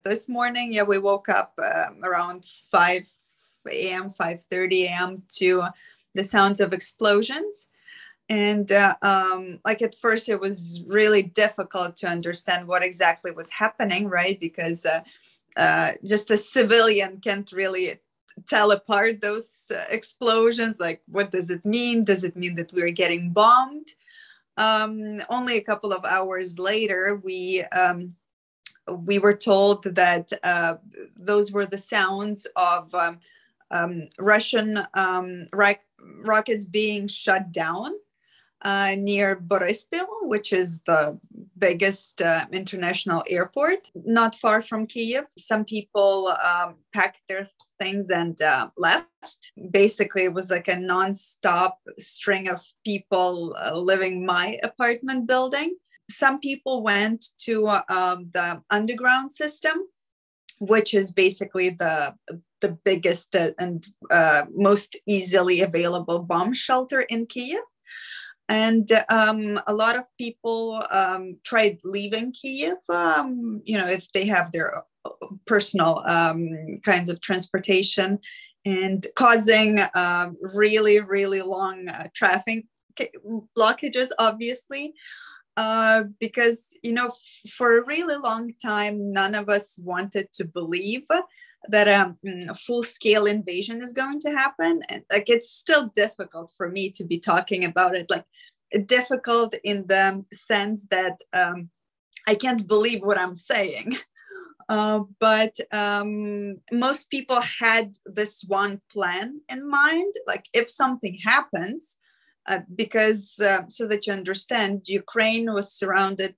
this morning, we woke up around 5 a.m., 5:30 a.m. to the sounds of explosions. And at first, it was really difficult to understand what exactly was happening, right? Because just a civilian can't really tell apart those explosions. Like, what does it mean? Does it mean that we're getting bombed? Only a couple of hours later, we were told that those were the sounds of Russian rockets being shut down near Boryspil, which is the biggest international airport, not far from Kyiv. Some people packed their things and left. Basically, it was like a non-stop string of people leaving my apartment building. Some people went to the underground system, which is basically the biggest and most easily available bomb shelter in Kyiv. And a lot of people tried leaving Kyiv, if they have their personal kinds of transportation, and causing really, really long traffic blockages, obviously. Because, for a really long time, none of us wanted to believe that a full-scale invasion is going to happen. And it's still difficult for me to be talking about it, difficult in the sense that I can't believe what I'm saying. But most people had this one plan in mind, if something happens, because so that you understand, Ukraine is surrounded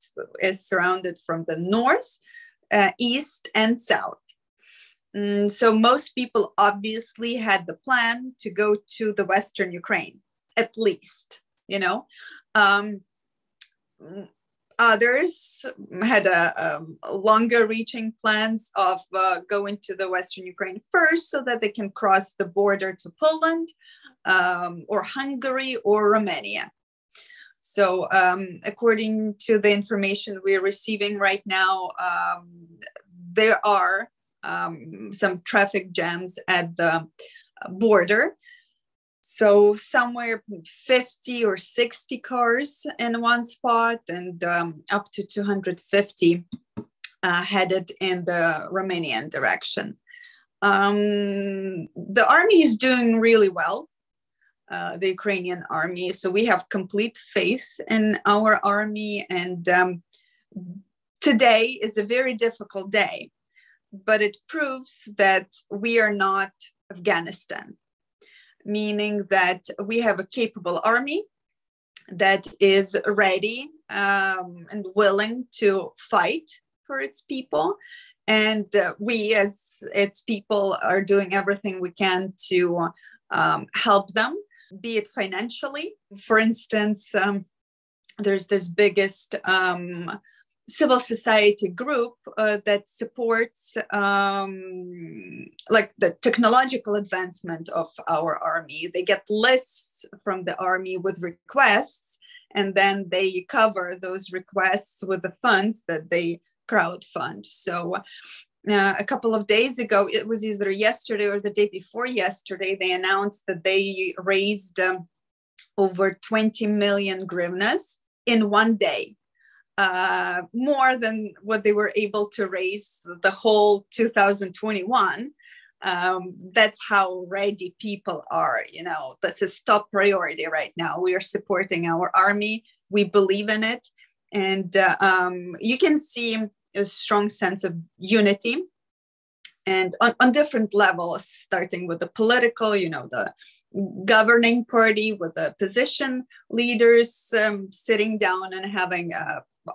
from the north, east, and south. So most people obviously had the plan to go to the Western Ukraine, at least, Others had a longer reaching plans of going to the Western Ukraine first so that they can cross the border to Poland or Hungary or Romania. So according to the information we're receiving right now, there are some traffic jams at the border. So somewhere 50 or 60 cars in one spot, and up to 250 headed in the Romanian direction. The army is doing really well, the Ukrainian army. So we have complete faith in our army. And today is a very difficult day, but it proves that we are not Afghanistan. Meaning that we have a capable army that is ready and willing to fight for its people. And we as its people are doing everything we can to help them, be it financially. For instance, there's this biggest civil society group that supports the technological advancement of our army. They get lists from the army with requests, and then they cover those requests with the funds that they crowdfund. So a couple of days ago, it was either yesterday or the day before yesterday, they announced that they raised over 20 million hryvnias in one day. More than what they were able to raise the whole 2021. That's how ready people are. This is top priority right now. We are supporting our army. We believe in it. And you can see a strong sense of unity. And on different levels, starting with the political, the governing party, with the opposition leaders sitting down and having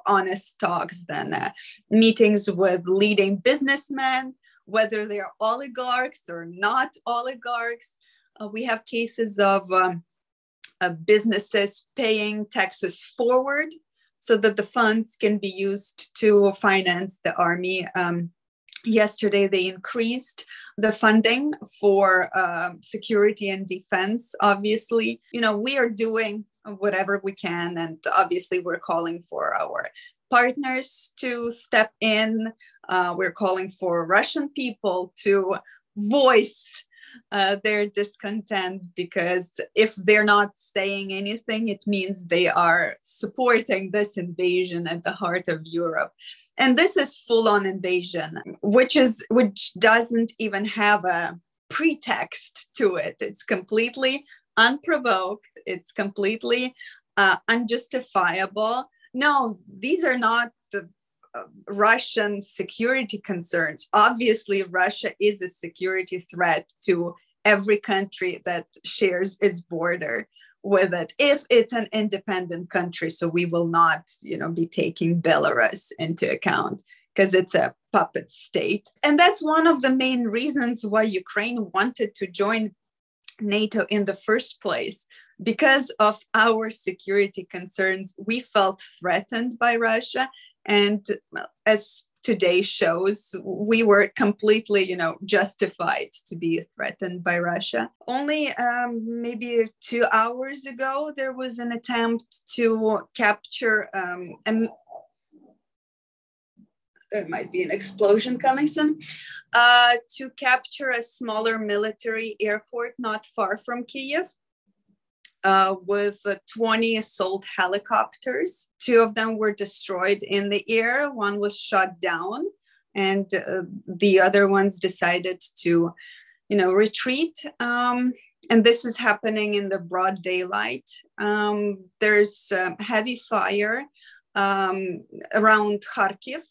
honest talks, then meetings with leading businessmen, whether they are oligarchs or not oligarchs. We have cases of businesses paying taxes forward so that the funds can be used to finance the army. Yesterday, they increased the funding for security and defense. Obviously, we are doing whatever we can. And obviously, we're calling for our partners to step in, We're calling for Russian people to voice their discontent, because if they're not saying anything, it means they are supporting this invasion at the heart of Europe. And this is full-on invasion, which doesn't even have a pretext to it. It's completely unprovoked. It's completely unjustifiable. No, these are not the Russian security concerns. Obviously, Russia is a security threat to every country that shares its border with it, if it's an independent country. So we will not, be taking Belarus into account, because it's a puppet state. And that's one of the main reasons why Ukraine wanted to join NATO in the first place. Because of our security concerns, we felt threatened by Russia. And as today shows, we were completely, justified to be threatened by Russia. Only maybe 2 hours ago, there was an attempt to capture, there might be an explosion coming soon, to capture a smaller military airport not far from Kyiv. With 20 assault helicopters. 2 of them were destroyed in the air. One was shot down, and the other ones decided to, retreat. And this is happening in the broad daylight. There's heavy fire around Kharkiv.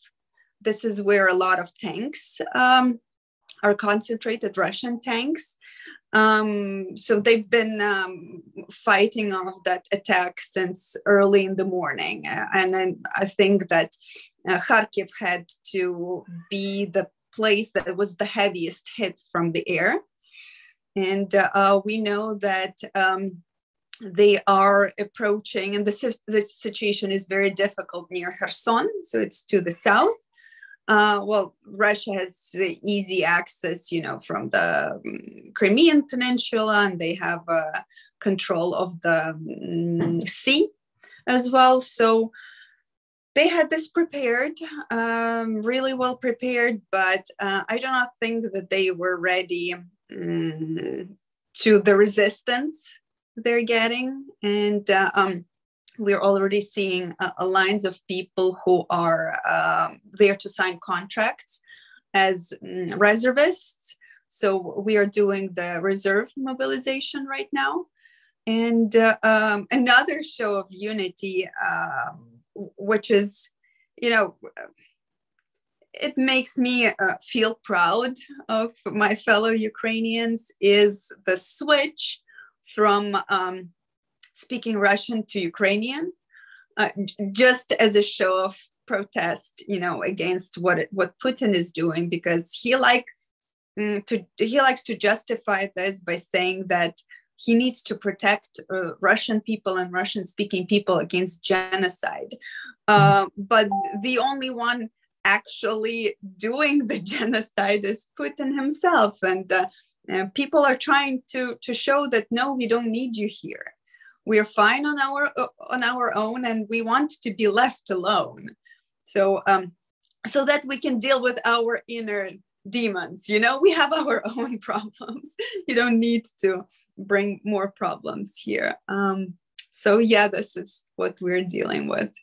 This is where a lot of tanks are concentrated, Russian tanks. So they've been fighting off that attack since early in the morning. And then I think that Kharkiv had to be the place that was the heaviest hit from the air. And we know that they are approaching, and the situation is very difficult near Kherson. So it's to the south. Russia has easy access, from the Crimean Peninsula, and they have control of the sea as well. So they had this prepared, really well prepared, but I do not think that they were ready to the resistance they're getting. And we're already seeing lines of people who are there to sign contracts as reservists. So we are doing the reserve mobilization right now. And another show of unity, which is, it makes me feel proud of my fellow Ukrainians, is the switch from speaking Russian to Ukrainian, just as a show of protest, against what Putin is doing, because he likes to justify this by saying that he needs to protect Russian people and Russian-speaking people against genocide. But the only one actually doing the genocide is Putin himself, and people are trying to show that no, we don't need you here. We're fine on our own, and we want to be left alone. So that we can deal with our inner demons. We have our own problems. You don't need to bring more problems here. So yeah, this is what we're dealing with.